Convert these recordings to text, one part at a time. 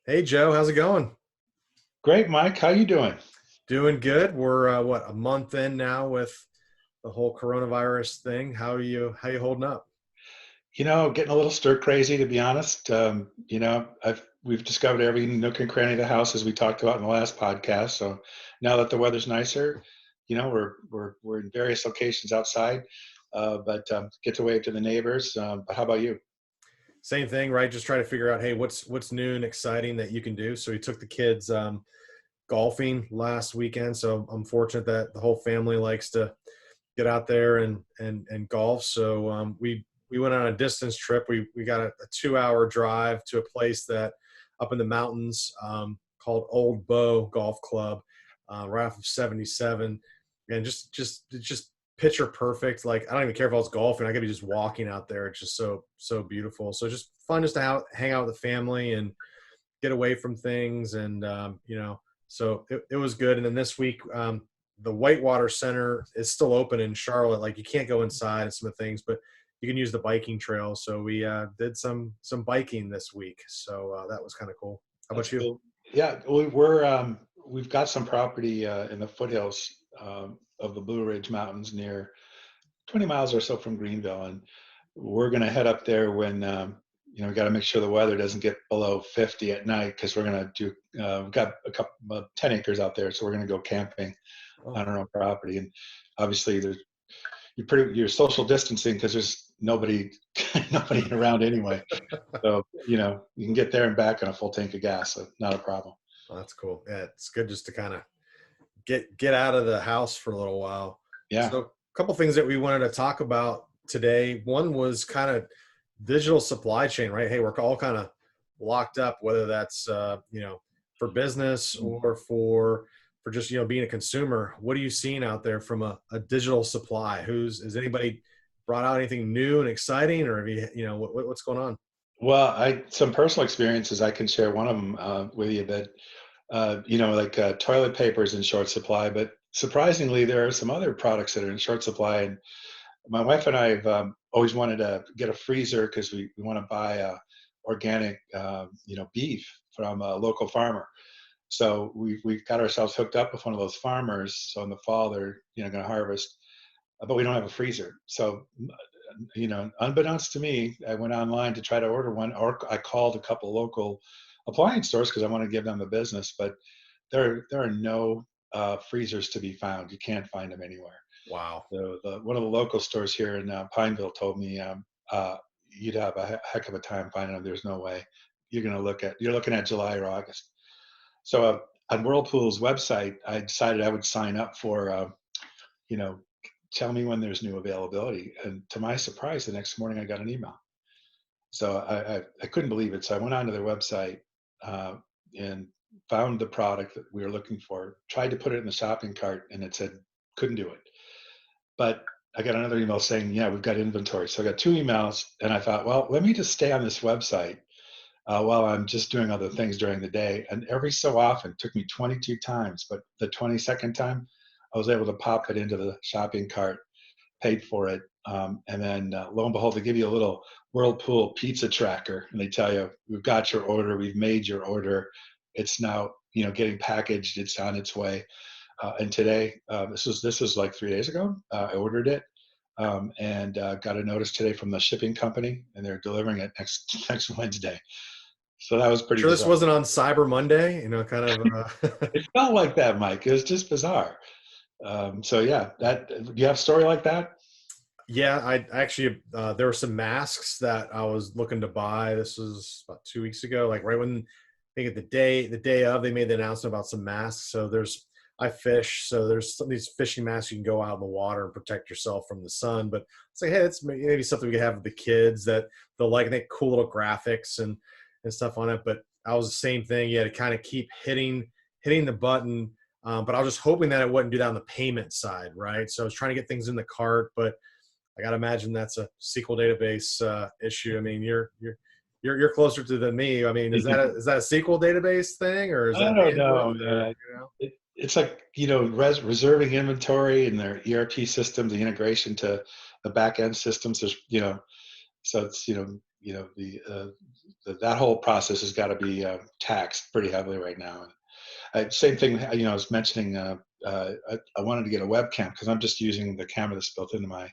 Hey Joe, how's it going? Great, Mike. How you doing? Doing good. We're what, a month in now with the whole coronavirus thing. How you holding up? Getting a little stir crazy, to be honest. We've discovered every nook and cranny of the house as we talked about in the last podcast. So now that the weather's nicer, we're in various locations outside, but get to wave to the neighbors. But how about you? Same thing, right? Just try to figure out, hey, what's new and exciting that you can do. So we took the kids golfing last weekend. So I'm fortunate that the whole family likes to get out there and golf. So we went on a distance trip. We got a 2 hour drive to a place that up in the mountains called Old Bow Golf Club, right off of 77, and just picture perfect. Like I don't even care if I was golfing. I could be just walking out there. It's just so beautiful. So just fun just to hang out with the family and get away from things and so it was good. And then this week the Whitewater Center is still open in Charlotte. Like you can't go inside and some of the things, but you can use the biking trail. So we did some biking this week. So that was kind of cool. How That's about you? cool. Yeah, we've got some property in the foothills of the Blue Ridge Mountains near 20 miles or so from Greenville, and we're going to head up there when we got to make sure the weather doesn't get below 50 at night because we're going to do we've got a couple 10 acres out there, so we're going to go camping Oh, on our own property. And obviously you're social distancing because there's nobody nobody around anyway, so you can get there and back on a full tank of gas, so not a problem. that's cool. Yeah, it's good just to kind of get out of the house for a little while. Yeah. So a couple things that we wanted to talk about today. One was kind of digital supply chain, right? Hey, we're all kind of locked up, whether that's for business or for just being a consumer. What are you seeing out there from a digital supply? Has anybody brought out anything new and exciting, or have what's going on? Well, I some personal experiences I can share. One of them with you that like toilet paper is in short supply, but surprisingly, there are some other products that are in short supply. And my wife and I have always wanted to get a freezer because we want to buy organic, beef from a local farmer. So we've got ourselves hooked up with one of those farmers. So in the fall, they're going to harvest, but we don't have a freezer. So unbeknownst to me, I went online to try to order one, or I called a couple local appliance stores because I want to give them the business, but there are no freezers to be found. You can't find them anywhere. Wow. So one of the local stores here in Pineville told me you'd have a heck of a time finding them. There's no way. You're looking at July or August. So on Whirlpool's website, I decided I would sign up for you know tell me when there's new availability. And to my surprise, the next morning I got an email. So I couldn't believe it. So I went onto their website uh, and found the product that we were looking for, tried to put it in the shopping cart, and it said couldn't do it. But I got another email saying, yeah, we've got inventory. So I got two emails, and I thought, well, let me just stay on this website while I'm just doing other things during the day. And every so often, it took me 22 times, but the 22nd time, I was able to pop it into the shopping cart, paid for it, and then lo and behold, they give you a little Whirlpool pizza tracker, and they tell you, "We've got your order. We've made your order. It's now getting packaged. It's on its way." And today, this was like 3 days ago. I ordered it and got a notice today from the shipping company, and they're delivering it next next Wednesday. So that was pretty Sure, this bizarre. wasn't on Cyber Monday. Kind of. It felt like that, Mike. It was just bizarre. So yeah, that do you have a story like that? Yeah, I actually there were some masks that I was looking to buy. This was about 2 weeks ago, like right when I think the day of they made the announcement about some masks. So I fish, so there's some of these fishing masks you can go out in the water and protect yourself from the sun. But it's like, hey, it's maybe something we could have with the kids that they'll like. They cool little graphics and stuff on it. But I was the same thing. You had to kind of keep hitting the button. But I was just hoping that it wouldn't do that on the payment side, right? So I was trying to get things in the cart, but I got to imagine that's a SQL database issue. I mean, you're closer to than me. I mean, is that a SQL database thing or is I that don't bandwidth know, or man. It's like reserving inventory in their ERP system, the integration to the back end systems. There's so it's the that whole process has got to be taxed pretty heavily right now. Same thing, I was mentioning, I wanted to get a webcam because I'm just using the camera that's built into my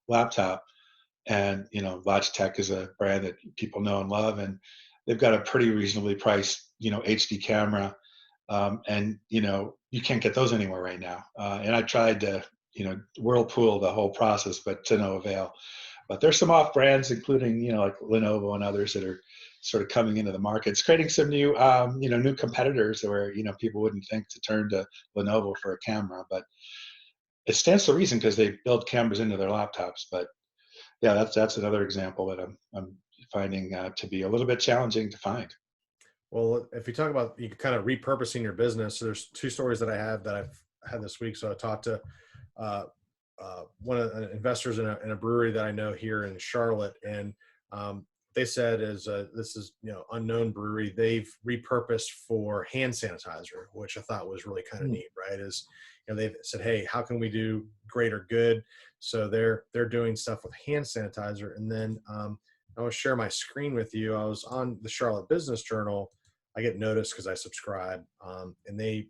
laptop. And, Logitech is a brand that people know and love, and they've got a pretty reasonably priced, HD camera. And, you can't get those anywhere right now. And I tried to, whirlpool the whole process, but to no avail. But there's some off brands, including, like Lenovo and others that are sort of coming into the market. It's creating some new, new competitors where, people wouldn't think to turn to Lenovo for a camera, but it stands to reason because they build cameras into their laptops. But yeah, that's another example that I'm finding to be a little bit challenging to find. Well, if you talk about you kind of repurposing your business, so there's two stories that I have that I've had this week. So I talked to uh, one of the investors in a brewery that I know here in Charlotte, and they said is this is unknown brewery. They've repurposed for hand sanitizer, which I thought was really kind of Hmm. neat. Right? Is they've said, hey, how can we do greater good? So they're doing stuff with hand sanitizer, and then I want to share my screen with you. I was on the Charlotte Business Journal. I get noticed because I subscribe, and they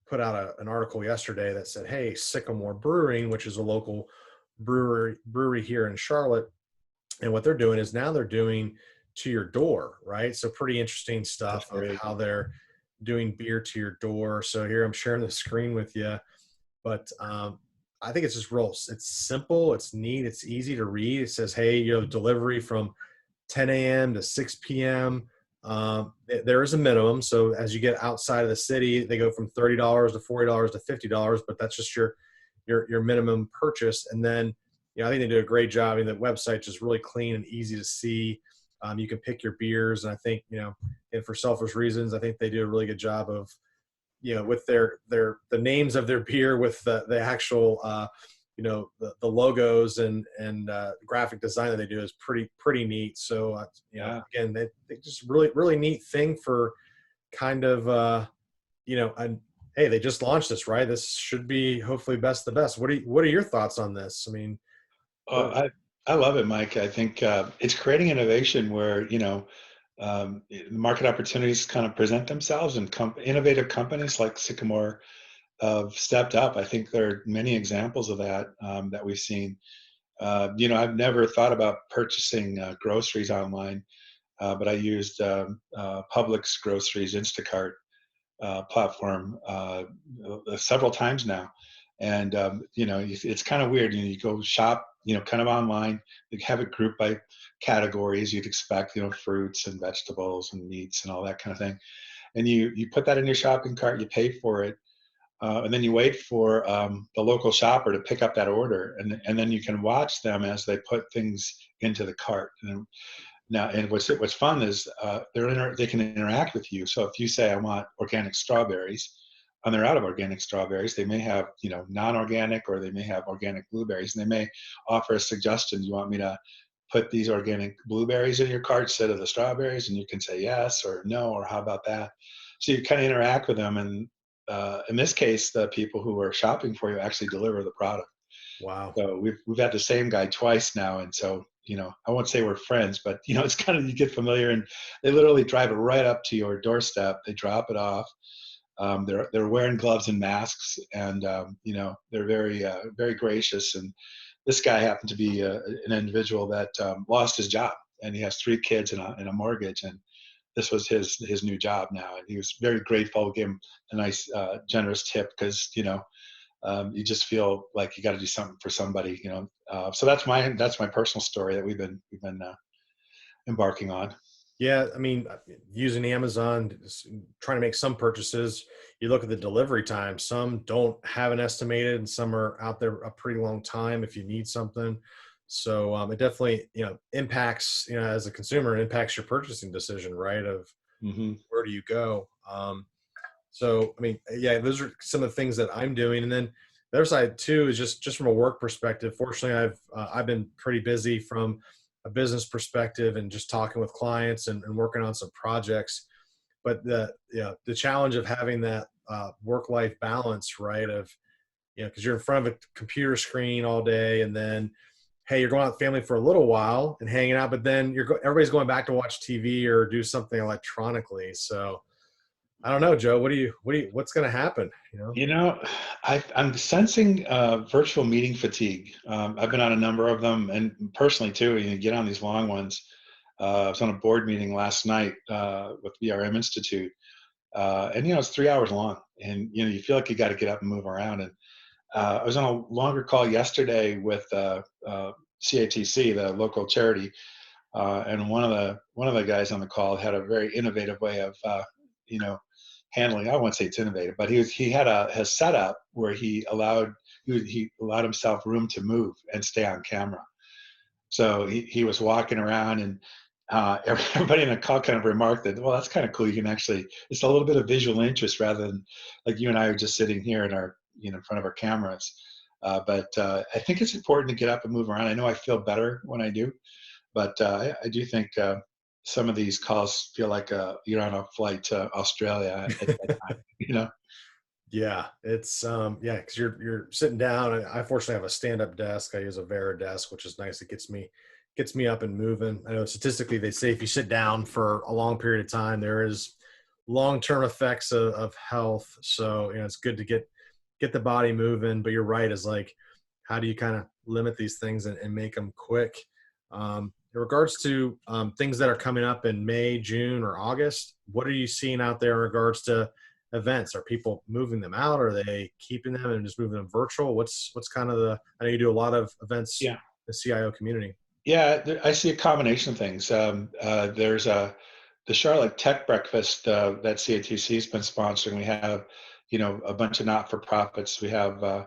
put out an article yesterday that said, "Hey, Sycamore Brewing, which is a local brewery here in Charlotte, and what they're doing is now they're doing to your door, right? So pretty interesting That's stuff of great. how they're doing beer to your door. So here I'm sharing the screen with you, but I think it's just real. It's simple, it's neat, it's easy to read. It says, "Hey, delivery from 10 a.m. to 6 p.m." There is a minimum. So as you get outside of the city, they go from $30 to $40 to $50, but that's just your minimum purchase. And then, I think they do a great job. I mean, the website just really clean and easy to see. You can pick your beers, and I think, and for selfish reasons, I think they do a really good job of, with the names of their beer with the actual the logos and graphic design that they do is pretty neat. So Yeah. again, they just really neat thing for kind of and hey, they just launched this, right? This should be hopefully best the best. What are your thoughts on this? I mean, Uh, I love it, Mike. I think it's creating innovation where market opportunities kind of present themselves, and innovative companies like Sycamore have stepped up. I think there are many examples of that that we've seen. I've never thought about purchasing groceries online, but I used Publix Groceries Instacart platform several times now. And, it's kind of weird. You go shop, kind of online, you have it grouped by categories you'd expect, fruits and vegetables and meats and all that kind of thing. And you put that in your shopping cart, you pay for it, and then you wait for the local shopper to pick up that order, and then you can watch them as they put things into the cart. And what's fun is they can interact with you. So if you say I want organic strawberries, and they're out of organic strawberries, they may have non-organic, or they may have organic blueberries, and they may offer a suggestion. You want me to put these organic blueberries in your cart instead of the strawberries? And you can say yes or no, or how about that? So you kind of interact with them, and in this case, the people who are shopping for you actually deliver the product. wow. So we've had the same guy twice now, and so I won't say we're friends, but it's kind of, you get familiar, and they literally drive it right up to your doorstep. They drop it off. They're wearing gloves and masks, and they're very gracious. And this guy happened to be an individual that lost his job, and he has 3 kids and a mortgage, and this was his new job now, and he was very grateful. Gave him a nice generous tip because you just feel like you got to do something for somebody, so that's my personal story that we've been embarking on. Yeah, I mean, using Amazon, trying to make some purchases, you look at the delivery time. Some don't have an estimated, and some are out there a pretty long time if you need something. So it definitely, impacts, as a consumer, it impacts your purchasing decision, right? Of Hmm. where do you go? So, I mean, yeah, those are some of the things that I'm doing. And then the other side too is just from a work perspective. Fortunately, I've been pretty busy from a business perspective and just talking with clients and working on some projects. But the challenge of having that work-life balance, right? Of because you're in front of a computer screen all day, and then hey, you're going out with family for a little while and hanging out, but then everybody's going back to watch TV or do something electronically. So I don't know, Joe. What's going to happen? You know? You know, I'm sensing virtual meeting fatigue. I've been on a number of them, and personally too. You get on these long ones. I was on a board meeting last night with VRM Institute, and it's 3 hours long, and you feel like you got to get up and move around. And I was on a longer call yesterday with CATC, the local charity, and one of the guys on the call had a very innovative way of you know handling. I won't say it's innovative, but he had a setup where he allowed himself room to move and stay on camera. So he was walking around, and everybody in the call kind of remarked that, well, that's kind of cool. You can actually, it's a little bit of visual interest rather than like you and I are just sitting here in our, in front of our cameras. But I think it's important to get up and move around. I know I feel better when I do, but I do think some of these calls feel like you're on a flight to Australia at that time, Yeah, it's yeah, because you're sitting down. I fortunately have a stand-up desk. I use a Vera desk, which is nice. It gets me up and moving. I know statistically they say if you sit down for a long period of time, there is long-term effects of health. So it's good to get the body moving. But you're right, is like, how do you kind of limit these things and make them quick? In regards to things that are coming up in May, June, or August, what are you seeing out there in regards to events? Are people moving them out? Are they keeping them and just moving them virtual? What's kind of I know you do a lot of events in Yeah. the CIO community. Yeah, I see a combination of things. There's the Charlotte Tech Breakfast that CATC has been sponsoring. We have, a bunch of not-for-profits. We have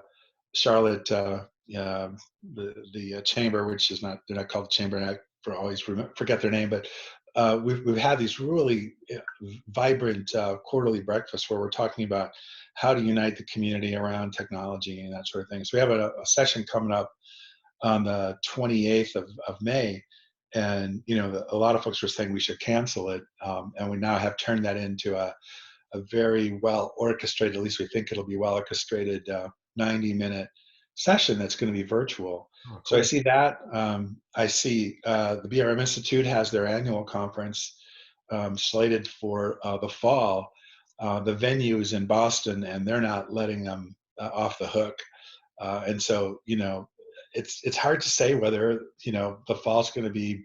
Charlotte, the Chamber, which is not, they're not called the Chamber, and I always forget their name, but we've had these really vibrant quarterly breakfasts where we're talking about how to unite the community around technology and that sort of thing. So we have a session coming up on the 28th of May. And, a lot of folks were saying we should cancel it. And we now have turned that into a very well orchestrated, at least we think it'll be well orchestrated 90-minute session that's going to be virtual. Oh, So I cool. see that. I see the BRM Institute has their annual conference slated for the fall. The venues in Boston, and they're not letting them off the hook. And so, it's hard to say whether, the fall's going to be,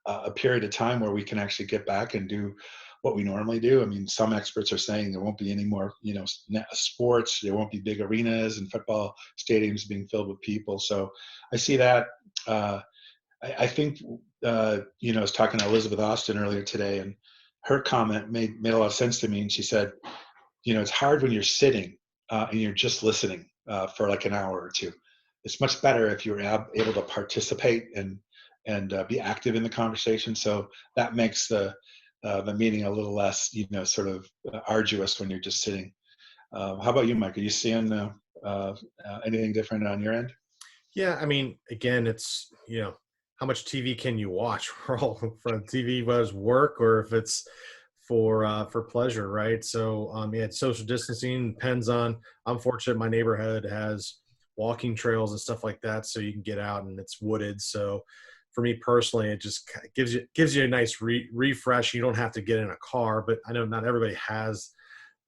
a period of time where we can actually get back and do what we normally do. I mean, some experts are saying there won't be any more, sports. There won't be big arenas and football stadiums being filled with people. So I see that. I think, I was talking to Elizabeth Austin earlier today, and her comment made a lot of sense to me. And she said, it's hard when you're sitting and you're just listening for like an hour or two. It's much better if you're able to participate and be active in the conversation. So that makes the meeting a little less, sort of arduous when you're just sitting. How about you, Mike? Are you seeing anything different on your end? Yeah, I mean, again, it's how much TV can you watch? We're all from TV, whether it's work or if it's for pleasure, right? So yeah, social distancing depends on. I'm fortunate my neighborhood has walking trails and stuff like that, so you can get out and it's wooded. So for me personally, it just gives you a nice refresh. You don't have to get in a car, but I know not everybody has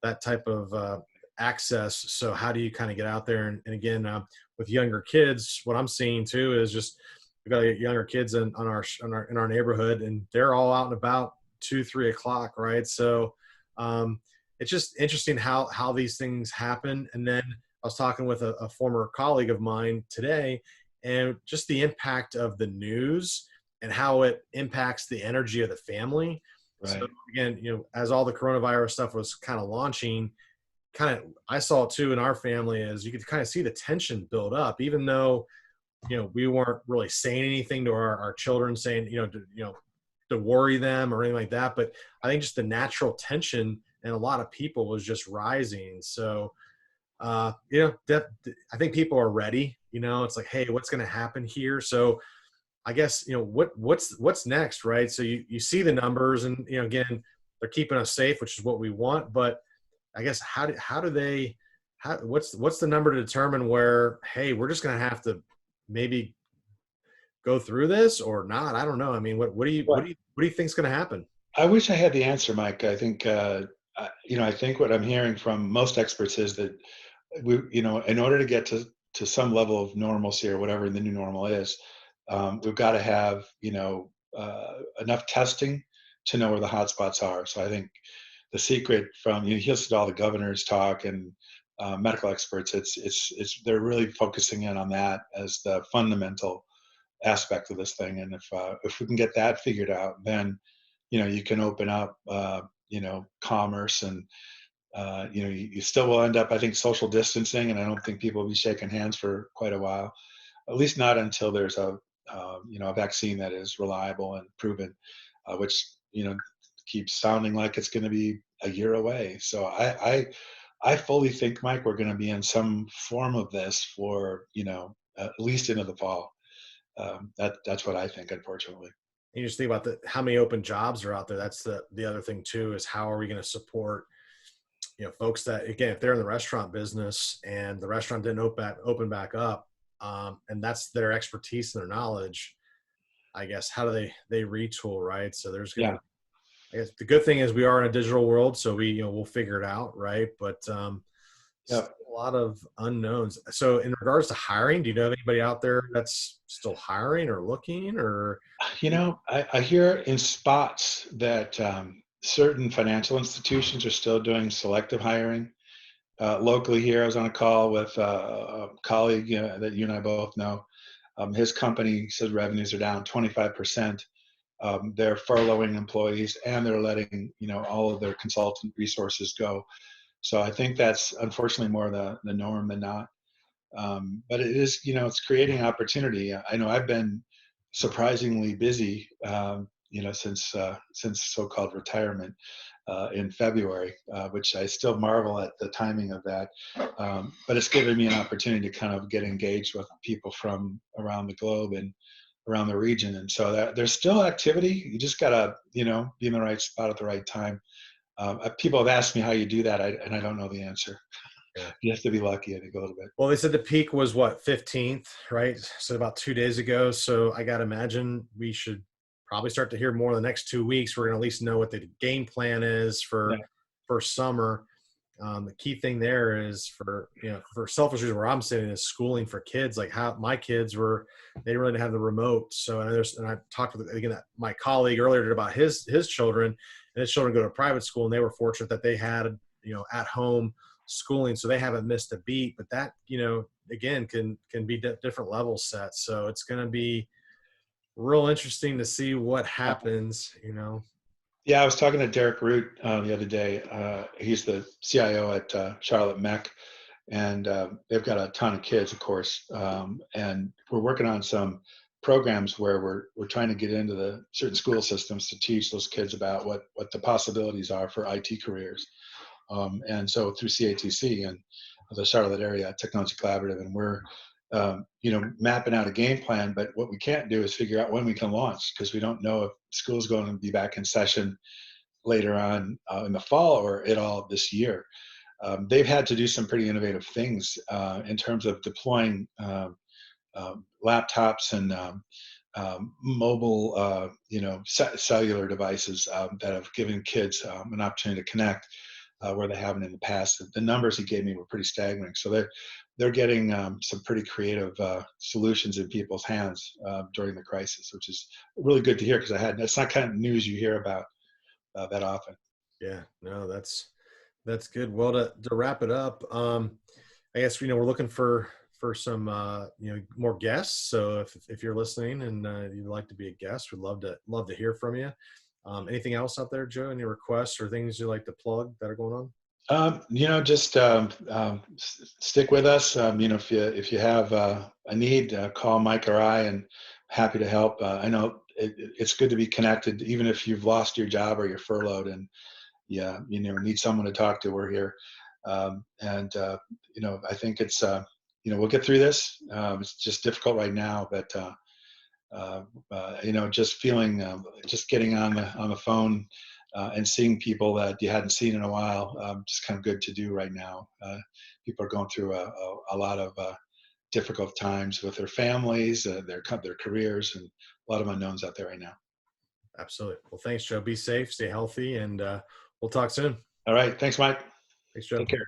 that type of access. So how do you kind of get out there? And again, with younger kids, what I'm seeing too is just we got to get younger kids in our neighborhood, and they're all out and about 2-3 o'clock, right? So it's just interesting how these things happen. And then I was talking with a former colleague of mine today, and just the impact of the news and how it impacts the energy of the family. So Right. again, as all the coronavirus stuff was kind of launching, I saw it too in our family, as you could kind of see the tension build up, even though we weren't really saying anything to our children, saying to worry them or anything like that. But I think just the natural tension and a lot of people was just rising. So I think people are ready. It's like, hey, what's going to happen here? So I guess what's next, right? So you see the numbers, and again, they're keeping us safe, which is what we want. But I guess what's the number to determine where, hey, we're just going to have to maybe go through this or not? I don't know. I mean, what do you think's going to happen? I wish I had the answer, Mike. I think, I think what I'm hearing from most experts is that in order to get to some level of normalcy or whatever the new normal is, we've got to have, enough testing to know where the hotspots are. So I think the secret from, you listen to all the governors talk and medical experts, they're really focusing in on that as the fundamental aspect of this thing. And if we can get that figured out, then you can open up, commerce, and you still will end up, I think, social distancing, and I don't think people will be shaking hands for quite a while, at least not until there's a vaccine that is reliable and proven, which keeps sounding like it's going to be a year away. So I fully think, Mike, we're going to be in some form of this for at least into the fall. That's what I think, unfortunately. You just think about how many open jobs are out there. That's the other thing too, is how are we going to support, folks that, again, if they're in the restaurant business and the restaurant didn't open back up, and that's their expertise and their knowledge, I guess, how do they retool, right? So there's going Yeah. to, I guess the good thing is we are in a digital world, so we'll figure it out, right? But Yeah. still a lot of unknowns. So in regards to hiring, do you know of anybody out there that's still hiring or looking, or? I hear in spots that certain financial institutions are still doing selective hiring. Locally here, I was on a call with a colleague that you and I both know. His company says revenues are down 25%. They're furloughing employees and they're letting all of their consultant resources go. So I think that's unfortunately more the norm than not. But it is, it's creating opportunity. I know I've been surprisingly busy, since so-called retirement in February, which I still marvel at the timing of that. But it's given me an opportunity to kind of get engaged with people from around the globe and around the region. And so there's still activity. You just gotta, be in the right spot at the right time. People have asked me how you do that, and I don't know the answer. Yeah. You have to be lucky, I think, a little bit. Well, they said the peak was what, 15th, right? So about 2 days ago. So I got to imagine we should probably start to hear more in the next 2 weeks. We're going to at least know what the game plan is Yeah, for summer. The key thing there is for selfish reasons where I'm sitting is schooling for kids. Like how my kids they really didn't have the remote. So and I talked with again my colleague earlier about his children, and his children go to private school, and they were fortunate that they had at home schooling, so they haven't missed a beat. But that again can be different level sets. So it's going to be real interesting to see what yeah. happens. Yeah, I was talking to Derek Root the other day. He's the CIO at Charlotte Mech, and they've got a ton of kids, of course. And we're working on some programs where we're trying to get into the certain school systems to teach those kids about what the possibilities are for IT careers. And so through CATC and the Charlotte area technology collaborative, and we're mapping out a game plan. But what we can't do is figure out when we can launch, because we don't know if school's going to be back in session later on in the fall or at all this year. They've had to do some pretty innovative things in terms of deploying laptops and mobile, cellular devices that have given kids an opportunity to connect where they haven't in the past. The numbers he gave me were pretty staggering. So they're getting some pretty creative solutions in people's hands during the crisis, which is really good to hear, because that's not kind of news you hear about that often. Yeah, no, that's good. Well, to wrap it up, I guess we're looking for some more guests. So if you're listening and you'd like to be a guest, we'd love to hear from you. Anything else out there, Joe? Any requests or things you'd like to plug that are going on? Just stick with us. If you have a need, call Mike or I, and happy to help. I know it's good to be connected, even if you've lost your job or you're furloughed, and need someone to talk to. We're here, and I think it's we'll get through this. It's just difficult right now, but just feeling, just getting on the phone and seeing people that you hadn't seen in a while, just kind of good to do right now. People are going through a lot of difficult times with their families, their careers, and a lot of unknowns out there right now. Absolutely. Well, thanks, Joe. Be safe, stay healthy, and we'll talk soon. All right. Thanks, Mike. Thanks, Joe. Take care.